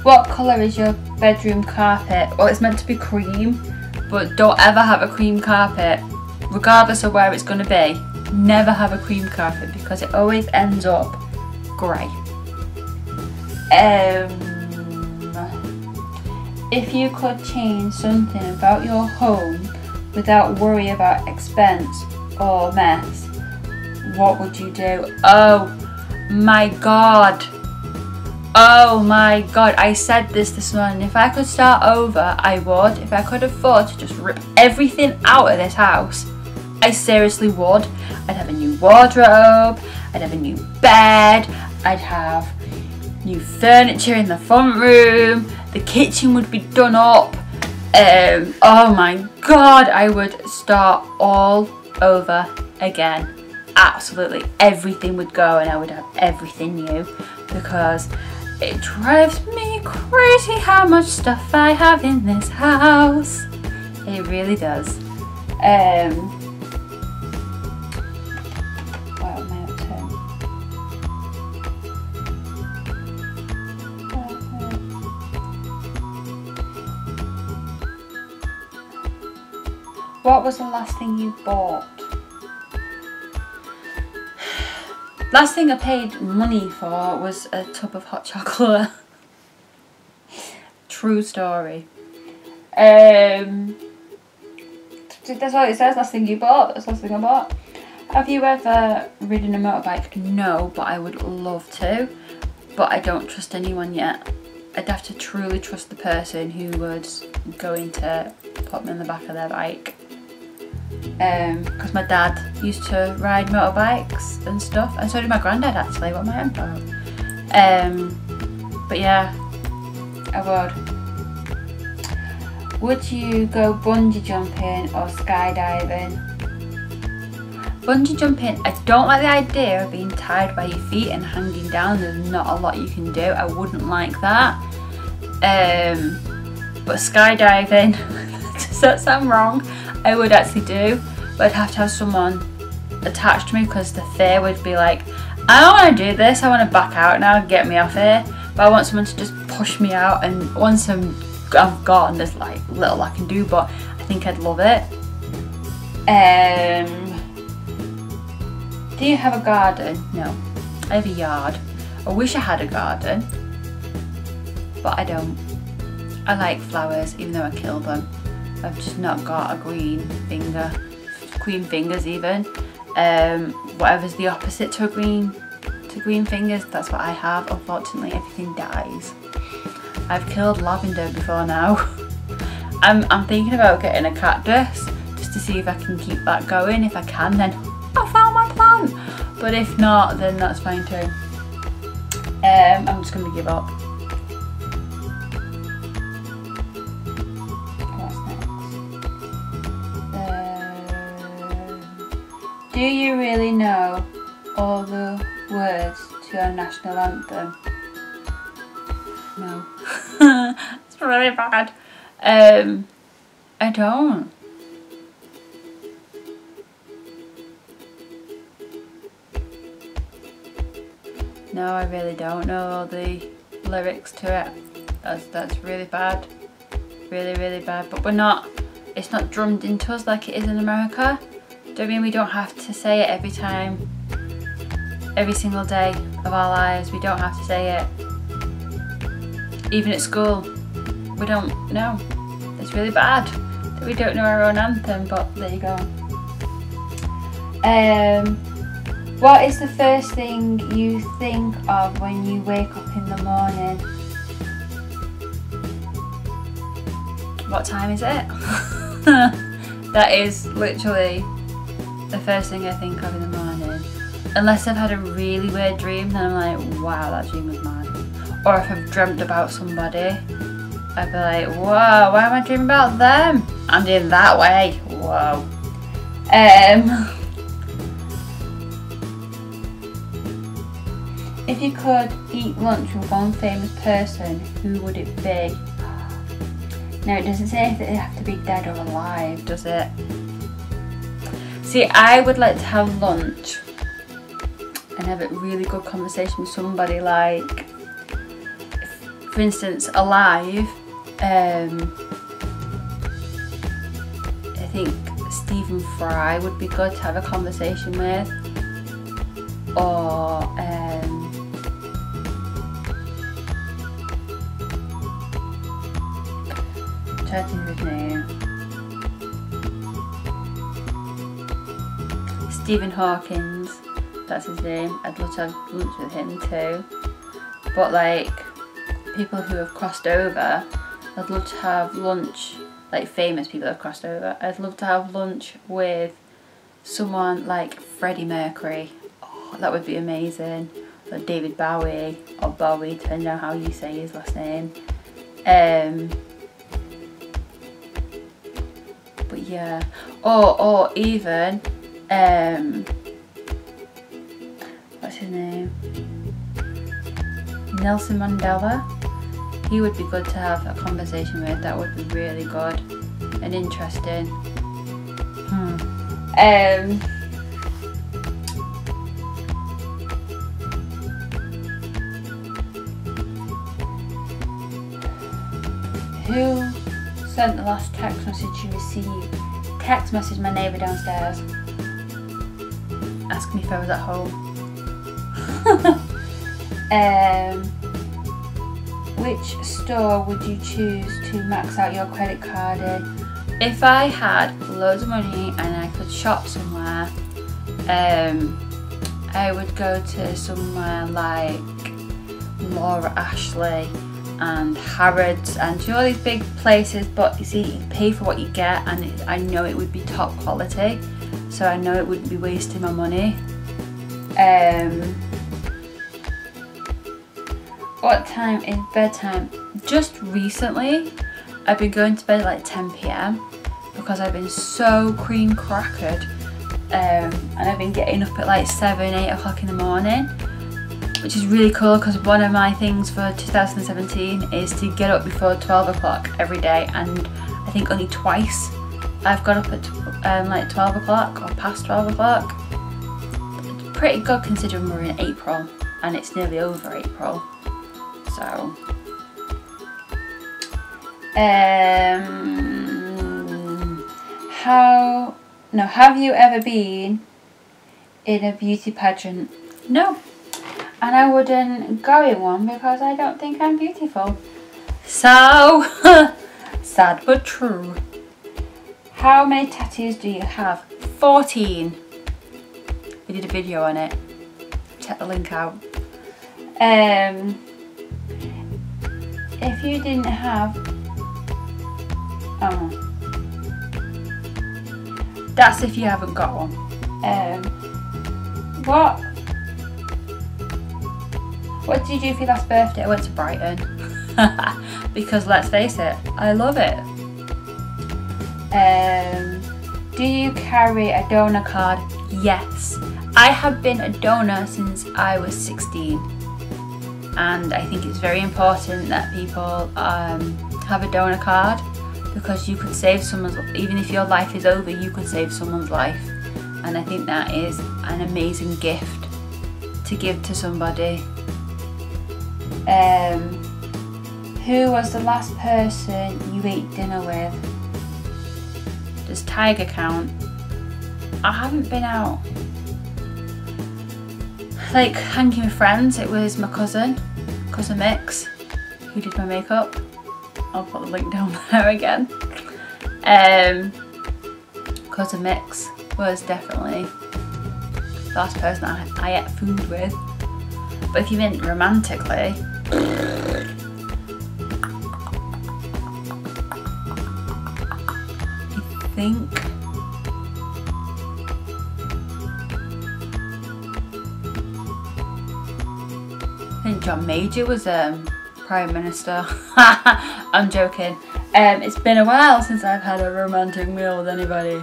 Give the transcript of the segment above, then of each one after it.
What colour is your bedroom carpet? Well, it's meant to be cream, but don't ever have a cream carpet, regardless of where it's going to be. Never have a cream carpet because it always ends up grey. If you could change something about your home without worry about expense or mess, what would you do? Oh my god. Oh my god, I said this morning. If I could start over, I would. If I could afford to just rip everything out of this house, I seriously would. I'd have a new wardrobe, I'd have a new bed, I'd have new furniture in the front room, the kitchen would be done up. Oh my god, I would start all over again. Absolutely everything would go and I would have everything new, because it drives me crazy how much stuff I have in this house. It really does. What am I up to? What was the last thing you bought? Last thing I paid money for was a tub of hot chocolate. True story. That's what it says, last thing you bought. That's the last thing I bought. Have you ever ridden a motorbike? No, but I would love to. But I don't trust anyone yet. I'd have to truly trust the person who was going to put me on the back of their bike. Because my dad used to ride motorbikes and stuff, and so did my granddad actually. What am I on about? But yeah, I would. Would you go bungee jumping or skydiving? Bungee jumping, I don't like the idea of being tied by your feet and hanging down. There's not a lot you can do. I wouldn't like that. But skydiving, does that sound wrong? I would actually do, but I'd have to have someone attached to me, because the fear would be like, I don't want to do this, I want to back out now and get me off here. But I want someone to just push me out, and once I'm gone, there's like little I can do, but I think I'd love it. Do you have a garden? No, I have a yard. I wish I had a garden, but I don't. I like flowers, even though I kill them. I've just not got a green finger, green fingers even. Whatever's the opposite to green fingers, that's what I have. Unfortunately, everything dies. I've killed lavender before now. I'm thinking about getting a cactus just to see if I can keep that going. If I can, then I found my plant. But if not, then that's fine too. I'm just gonna give up. Do you really know all the words to our national anthem? No. It's really bad. I don't. No, I really don't know all the lyrics to it. That's really bad. Really, really bad. But it's not drummed into us like it is in America. Don't mean we don't have to say it every time, every single day of our lives. We don't have to say it. Even at school, we don't know. It's really bad that we don't know our own anthem, but there you go. What is the first thing you think of when you wake up in the morning? What time is it? That is literally the first thing I think of in the morning. Unless I've had a really weird dream, then I'm like, wow, that dream was mad. Or if I've dreamt about somebody, I'd be like, whoa, why am I dreaming about them? I'm doing that way. Whoa. If you could eat lunch with one famous person, who would it be? No, it doesn't say if they have to be dead or alive, does it? See, I would like to have lunch and have a really good conversation with somebody like for instance, alive, I think Stephen Fry would be good to have a conversation with, or try to think of his name. Stephen Hawkins, that's his name. I'd love to have lunch with him too. But like people who have crossed over, I'd love to have lunch, like famous people who have crossed over. I'd love to have lunch with someone like Freddie Mercury. Oh, that would be amazing. Or David Bowie, or Bowie, depending on how you say his last name. But yeah, or even what's his name? Nelson Mandela. He would be good to have a conversation with. That would be really good and interesting. Who sent the last text message you received? Text message my neighbour downstairs. Ask me if I was at home. Which store would you choose to max out your credit card in? If I had loads of money and I could shop somewhere, I would go to somewhere like Laura Ashley and Harrods and all these big places, but you see, you pay for what you get, and I know it would be top quality, so I know it wouldn't be wasting my money. What time is bedtime? Just recently I've been going to bed at like 10 PM because I've been so cream crackered, and I've been getting up at like 7, 8 o'clock in the morning, which is really cool because one of my things for 2017 is to get up before 12 o'clock every day, and I think only twice I've got up at like 12 o'clock or past 12 o'clock. It's pretty good considering we're in April and it's nearly over April. So have you ever been in a beauty pageant? No. And I wouldn't go in one because I don't think I'm beautiful. So, sad but true. How many tattoos do you have? 14. We did a video on it. Check the link out. If you didn't have... that's if you haven't got one. What did you do for your last birthday? I went to Brighton. Because let's face it, I love it. Do you carry a donor card? Yes. I have been a donor since I was 16. And I think it's very important that people have a donor card, because you could save someone's, even if your life is over, you could save someone's life. And I think that is an amazing gift to give to somebody. Who was the last person you ate dinner with? Does Tiger count? I haven't been out like hanging with friends. It was my cousin Mix, who did my makeup. I'll put the link down there again. Cousin Mix was definitely the last person I ate food with. But if you meant romantically, I think John Major was Prime Minister. I'm joking. It's been a while since I've had a romantic meal with anybody.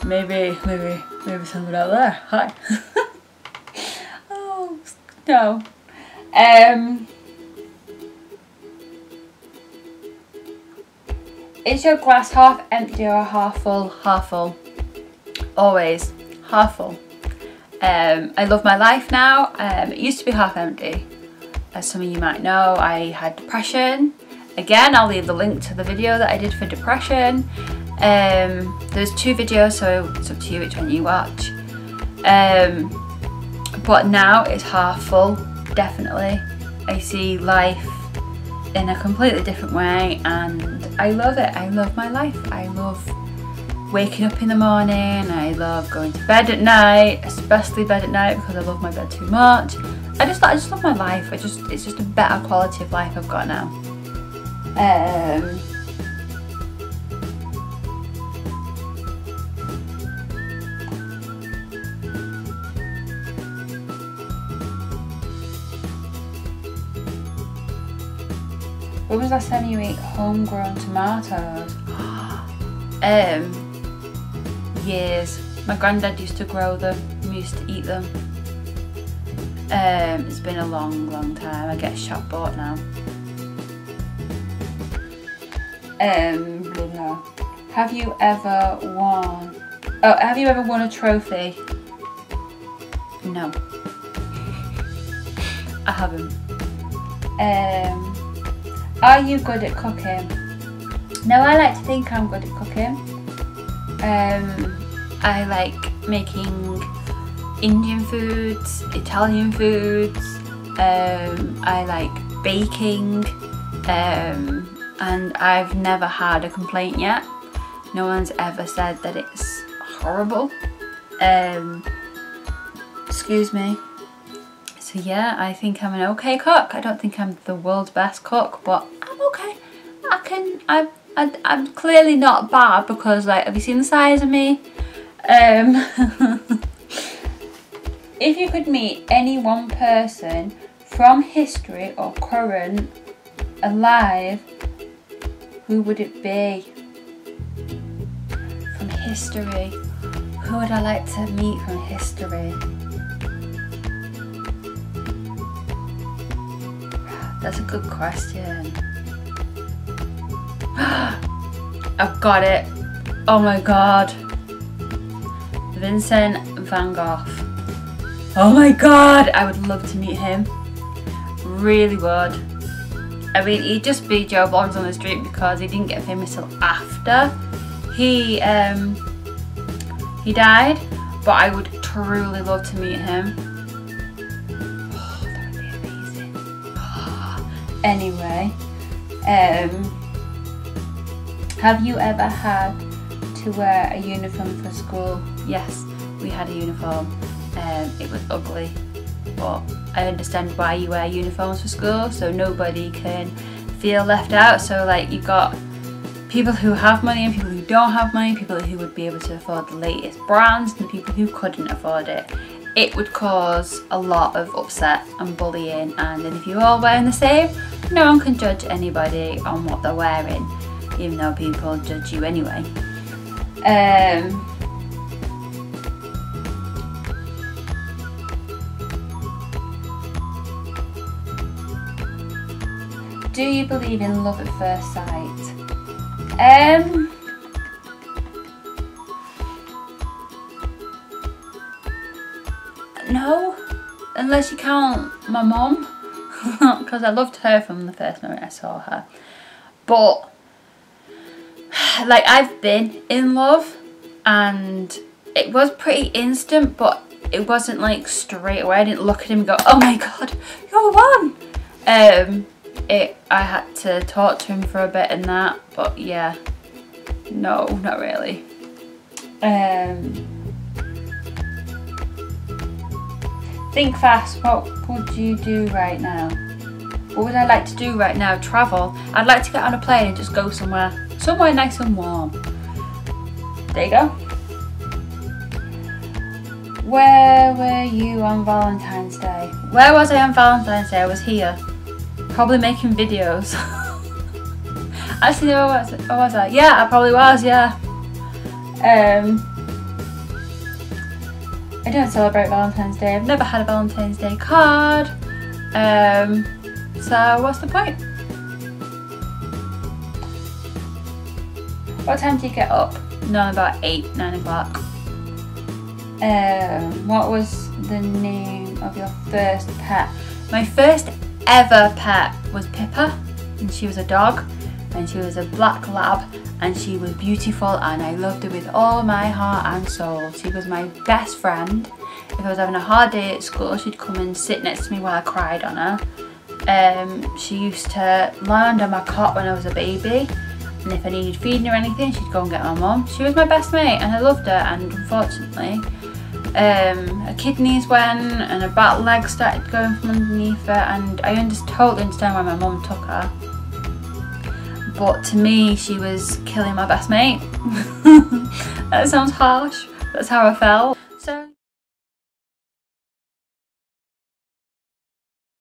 Maybe someone out there. Hi. Oh no. Is your glass half empty or half full? Half full. Always half full. I love my life now. It used to be half empty, as some of you might know, I had depression. Again, I'll leave the link to the video that I did for depression. There's 2 videos, so it's up to you which one you watch. But now it's half full, definitely. I see life in a completely different way and I love it. I love my life. I love waking up in the morning. I love going to bed at night, especially bed at night because I love my bed too much. I just love my life. It's just a better quality of life I've got now. When was the last time you ate homegrown tomatoes? Years. My granddad used to grow them. We used to eat them. It's been a long time. I get shop bought now. Have you ever won? Oh, have you ever won a trophy? No. I haven't. Are you good at cooking? No, I like to think I'm good at cooking. I like making Indian foods, Italian foods. I like baking. And I've never had a complaint yet. No one's ever said that it's horrible. Excuse me. So yeah, I think I'm an okay cook. I don't think I'm the world's best cook, but I'm okay. I'm clearly not bad because, like, have you seen the size of me? If you could meet any one person from history or current alive, who would it be? From history. Who would I like to meet from history? That's a good question. I've got it. Oh my god. Vincent van Gogh. Oh my god, I would love to meet him. Really would. I mean, he'd just be Joe Bloggs on the street because he didn't get famous till after he died, but I would truly love to meet him. Oh, that would be amazing. Anyway, have you ever had to wear a uniform for school? Yes, we had a uniform. It was ugly, but I understand why you wear uniforms for school, so nobody can feel left out. So, like, you've got people who have money and people who don't have money, people who would be able to afford the latest brands and people who couldn't afford it. It would cause a lot of upset and bullying, and then if you're all wearing the same, no one can judge anybody on what they're wearing, even though people judge you anyway. Do you believe in love at first sight? No, unless you count my mum, because I loved her from the first moment I saw her. But, like, I've been in love and it was pretty instant, but it wasn't like straight away. I didn't look at him and go, oh my god, you're the one. I had to talk to him for a bit and that, but yeah, no, not really. Think fast. What would you do right now? What would I like to do right now? Travel. I'd like to get on a plane and just go somewhere nice and warm. There you go. Where were you on Valentine's Day? Where was I on Valentine's Day? I was here. Probably making videos. Actually, no, where was I? Yeah, I probably was, yeah. I don't celebrate Valentine's Day. I've never had a Valentine's Day card. So what's the point? What time do you get up? No, about 8, 9 o'clock. What was the name of your first pet? My first ever pet was Pippa, and she was a dog, and she was a black lab, and she was beautiful, and I loved her with all my heart and soul. She was my best friend. If I was having a hard day at school, she'd come and sit next to me while I cried on her. She used to lie under my cot when I was a baby, and if I needed feeding or anything, she'd go and get my mum. She was my best mate, and I loved her, and unfortunately her kidneys went and her back leg started going from underneath her, and I totally understand why my mum took her. But to me, she was killing my best mate. That sounds harsh, that's how I felt. So